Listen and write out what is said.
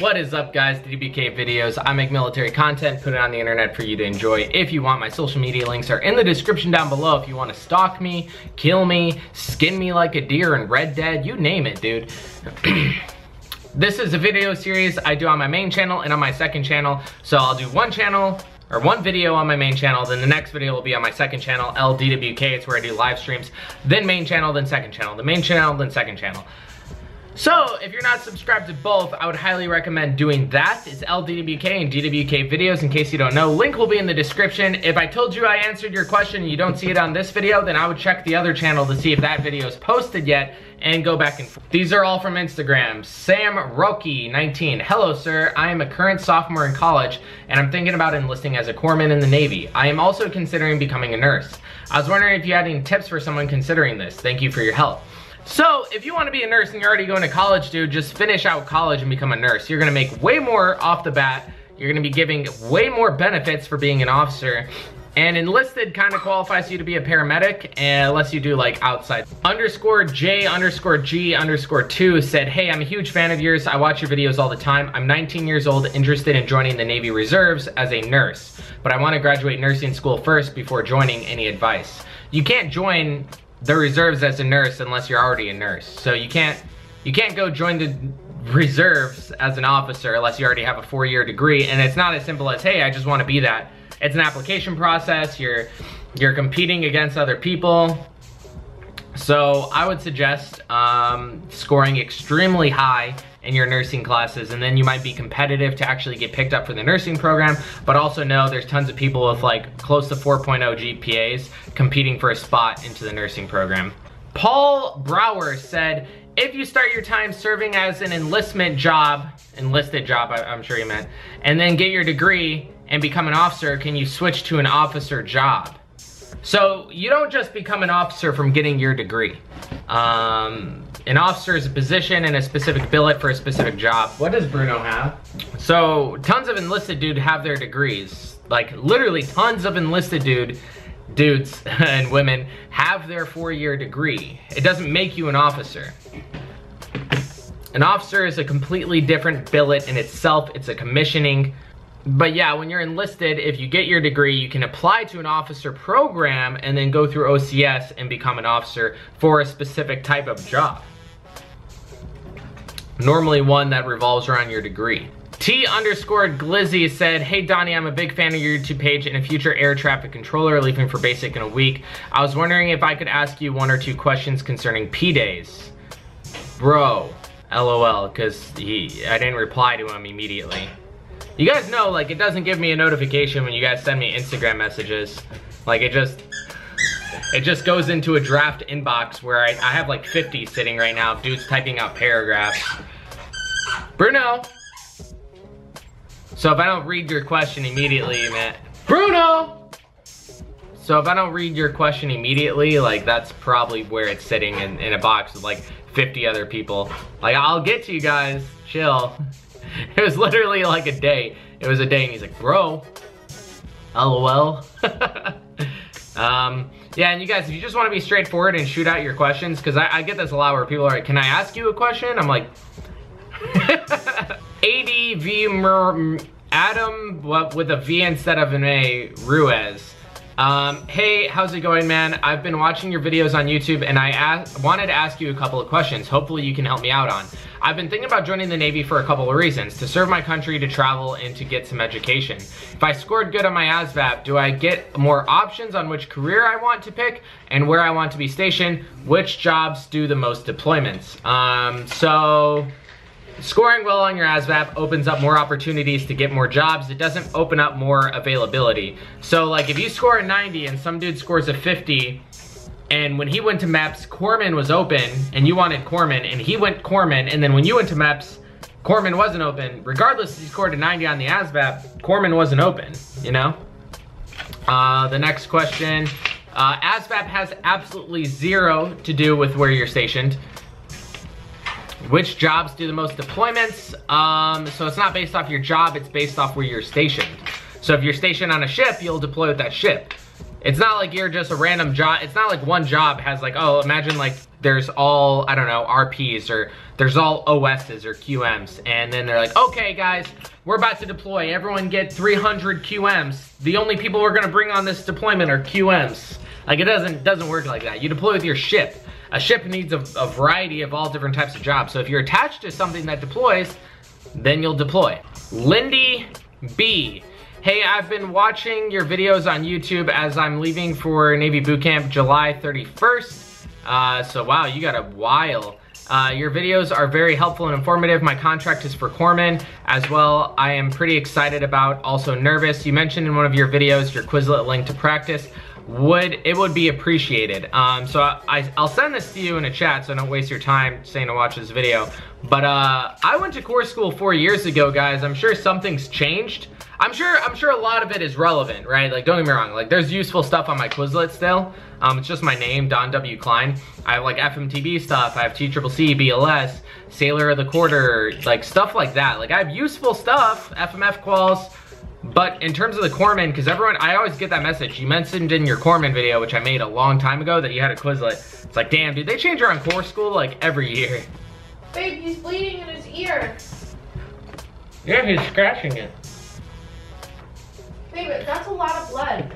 What is up, guys? DDBK videos. I make military content, put it on the internet for you to enjoy. If you want, my social media links are in the description down below. If you want to stalk me, kill me, skin me like a deer in Red Dead, you name it, dude. This is a video series I do on my main channel and on my second channel. So I'll do one video on my main channel, then the next video will be on my second channel, LDWK. It's where I do live streams, then main channel, then second channel, the main channel, then second channel. So, if you're not subscribed to both, I would highly recommend doing that. It's LDWK and DWK videos, in case you don't know. Link will be in the description. If I told you I answered your question and you don't see it on this video, then I would check the other channel to see if that video is posted yet and go back and forth. These are all from Instagram. Sam Rocky 19. Hello, sir. I am a current sophomore in college and I'm thinking about enlisting as a corpsman in the Navy. I am also considering becoming a nurse. I was wondering if you had any tips for someone considering this. Thank you for your help. So, if you want to be a nurse and you're already going to college, dude, just finish out college and become a nurse. You're going to make way more off the bat. You're going to be giving way more benefits for being an officer. And enlisted kind of qualifies you to be a paramedic, unless you do like outside. _J_G_2 said, hey, I'm a huge fan of yours. I watch your videos all the time. I'm 19 years old, interested in joining the Navy Reserves as a nurse. But I want to graduate nursing school first before joining. Any advice? You can't join the reserves as a nurse unless you're already a nurse. So you can't go join the reserves as an officer unless you already have a 4-year degree. And it's not as simple as, hey, I just want to be that. It's an application process. You're competing against other people. So I would suggest scoring extremely high in your nursing classes, and then you might be competitive to actually get picked up for the nursing program, but also know there's tons of people with like close to 4.0 GPAs competing for a spot into the nursing program. Paul Brower said, if you start your time serving as an enlisted job, I'm sure you meant, and then get your degree and become an officer, can you switch to an officer job? So you don't just become an officer from getting your degree. An officer is a position and a specific billet for a specific job. What does Bruno have? So tons of enlisted dudes have their degrees. Like literally tons of enlisted dudes and women have their 4-year degree. It doesn't make you an officer. An officer is a completely different billet in itself. It's a commissioning. But yeah, when you're enlisted, if you get your degree, you can apply to an officer program and then go through OCS and become an officer for a specific type of job. Normally one that revolves around your degree. T_Glizzy said, hey Donnie, I'm a big fan of your YouTube page and a future air traffic controller leaving for basic in a week. I was wondering if I could ask you 1 or 2 questions concerning P-days. Bro, LOL, because I didn't reply to him immediately. You guys know, like, it doesn't give me a notification when you guys send me Instagram messages. Like, it just goes into a draft inbox where I have like 50 sitting right now of dudes typing out paragraphs. Bruno! So if I don't read your question immediately, man. Bruno! So if I don't read your question immediately, like, that's probably where it's sitting in a box with like 50 other people. Like, I'll get to you guys, chill. It was literally like a day. It was a day and he's like, bro, LOL. Yeah, and you guys, if you just want to be straightforward and shoot out your questions, because I get this a lot where people are like, can I ask you a question? I'm like, Adam with a V instead of an A, Ruiz. Hey, how's it going, man? I've been watching your videos on YouTube and I wanted to ask you a couple of questions. Hopefully you can help me out on. I've been thinking about joining the Navy for a couple of reasons. To serve my country, to travel, and to get some education. If I scored good on my ASVAB, do I get more options on which career I want to pick and where I want to be stationed? Which jobs do the most deployments? So scoring well on your ASVAB opens up more opportunities to get more jobs. It doesn't open up more availability. So like if you score a 90 and some dude scores a 50, and when he went to MEPS, corpsman was open, and you wanted corpsman, and he went corpsman, and then when you went to MEPS, corpsman wasn't open. Regardless if you scored a 90 on the ASVAB, corpsman wasn't open, you know? The next question, ASVAB has absolutely 0 to do with where you're stationed. Which jobs do the most deployments? So it's not based off your job, it's based off where you're stationed. So if you're stationed on a ship, you'll deploy with that ship. It's not like you're just a random job. It's not like one job has like, oh, imagine like there's all, I don't know, RPs or there's all OSs or QMs. And then they're like, okay guys, we're about to deploy. Everyone get 300 QMs. The only people we're gonna bring on this deployment are QMs. Like it doesn't work like that. You deploy with your ship. A ship needs a variety of all different types of jobs. So if you're attached to something that deploys, then you'll deploy. Lindy B. Hey, I've been watching your videos on YouTube as I'm leaving for Navy Boot Camp July 31st. So wow, you got a while. Your videos are very helpful and informative. My contract is for corpsman as well. I am pretty excited about, also nervous. You mentioned in one of your videos your Quizlet link to practice. It would be appreciated. So I'll send this to you in a chat so don't waste your time saying to watch this video. But I went to Corps School 4 years ago, guys. I'm sure something's changed. I'm sure a lot of it is relevant, right? Like, don't get me wrong, like there's useful stuff on my Quizlet still. It's just my name, Don W. Klein. I have like FMTB stuff, I have TCCC, BLS, Sailor of the Quarter, like stuff like that. Like I have useful stuff, FMF quals, but in terms of the corpsman, because I always get that message. You mentioned in your corpsman video, which I made a long time ago, that you had a Quizlet. It's like, damn, dude, they change around Corps School like every year. Babe, he's bleeding in his ear. Yeah, he's scratching it. Babe, that's a lot of blood.